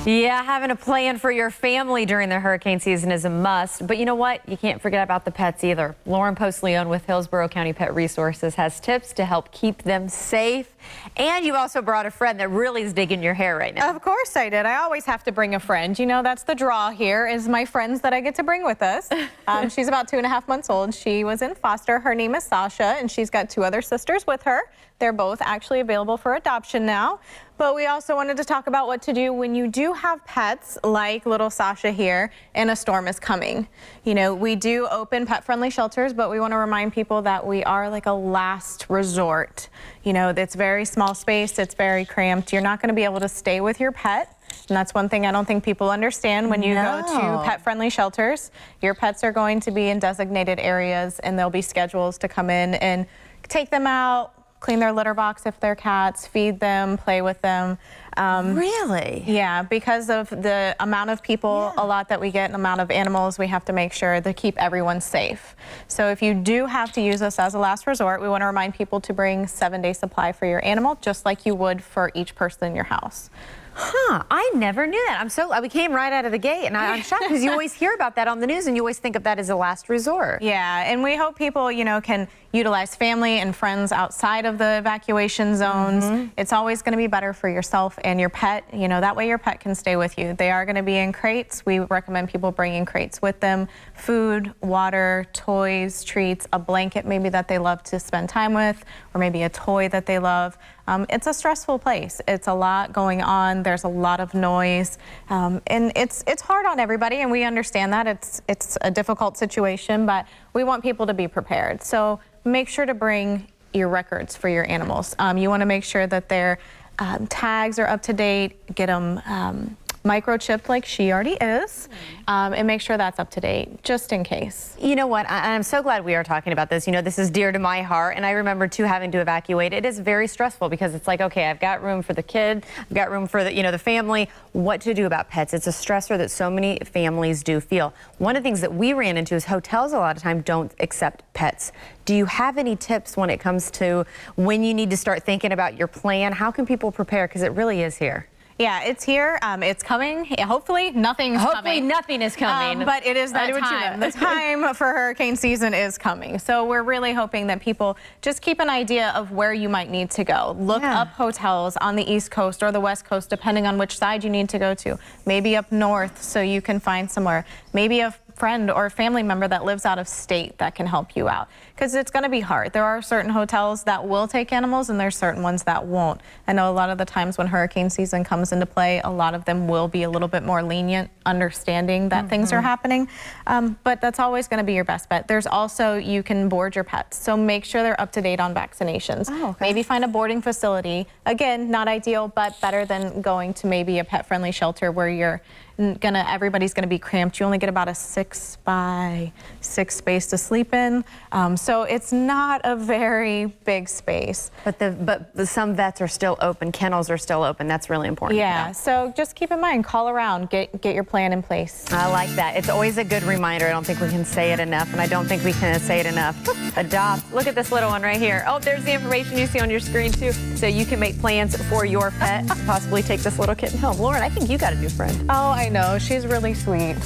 Yeah, having a plan for your family during the hurricane season is a must. But you know what? You can't forget about the pets either. Lauren Post-Leone with Hillsborough County Pet Resources has tips to help keep them safe. And you also brought a friend that really is digging your hair right now. Of course I did. I always have to bring a friend. You know, that's the draw here, is my friends that I get to bring with us. She's about 2.5 months old. She was in foster. Her name is Sasha, and she's got 2 other sisters with her. They're both actually available for adoption now. But we also wanted to talk about what to do when you do have pets like little Sasha here and a storm is coming. You know, we do open pet-friendly shelters, but we want to remind people that we are like a last resort. You know, it's very small space, it's very cramped. You're not going to be able to stay with your pet. And that's one thing I don't think people understand when you go to pet-friendly shelters. Your pets are going to be in designated areas, and there'll be schedules to come in and take them out, clean their litter box if they're cats, feed them, play with them. Really? Yeah, because of the amount of people, a lot that we get, and amount of animals, we have to make sure to keep everyone safe. So if you do have to use us as a last resort, we want to remind people to bring 7-day supply for your animal, just like you would for each person in your house. Huh, I never knew that. We came right out of the gate, and I'm shocked because you always hear about that on the news and you always think of that as a last resort. Yeah, and we hope people, you know, can utilize family and friends outside of the evacuation zones. It's always going to be better for yourself and your pet. You know, that way your pet can stay with you. They are going to be in crates. We recommend people bringing crates with them. Food, water, toys, treats, a blanket maybe that they love to spend time with, or maybe a toy that they love. It's a stressful place. It's a lot going on. There's a lot of noise, and it's hard on everybody, and we understand that. It's a difficult situation, but we want people to be prepared. So make sure to bring your records for your animals. You want to make sure that their tags are up to date. Get them microchipped like she already is, and make sure that's up to date, just in case. You know what, I'm so glad we are talking about this. You know, this is dear to my heart, and I remember too having to evacuate. It is very stressful because it's like, okay, I've got room for the kid, I've got room for the, you know, the family. What to do about pets? It's a stressor that so many families do feel. One of the things that we ran into is hotels a lot of time don't accept pets. Do you have any tips when it comes to when you need to start thinking about your plan? How can people prepare? Because it really is here. Yeah, it's here. It's coming. Yeah, hopefully nothing is coming. But it is that time. The time for hurricane season is coming. So we're really hoping that people just keep an idea of where you might need to go. Look up hotels on the East Coast or the West Coast, depending on which side you need to go to. Maybe up north so you can find somewhere. Maybe a friend or family member that lives out of state that can help you out, because it's going to be hard. There are certain hotels that will take animals and there's certain ones that won't. I know a lot of the times when hurricane season comes into play, a lot of them will be a little bit more lenient, understanding that things are happening, but that's always going to be your best bet. There's also, you can board your pets, so make sure they're up to date on vaccinations. Maybe find a boarding facility. Again, not ideal, but better than going to maybe a pet-friendly shelter where everybody's gonna be cramped. You only get about a 6x6 space to sleep in, so it's not a very big space. But some vets are still open, kennels are still open. That's really important. Yeah, so just keep in mind, call around, get your plan in place. I like that. It's always a good reminder. I don't think we can say it enough, and I don't think we can say it enough. Adopt. Look at this little one right here. Oh, there's the information you see on your screen too, so you can make plans for your pet, possibly take this little kitten home. Lauren, I think you got a new friend. Oh, I know. She's really sweet.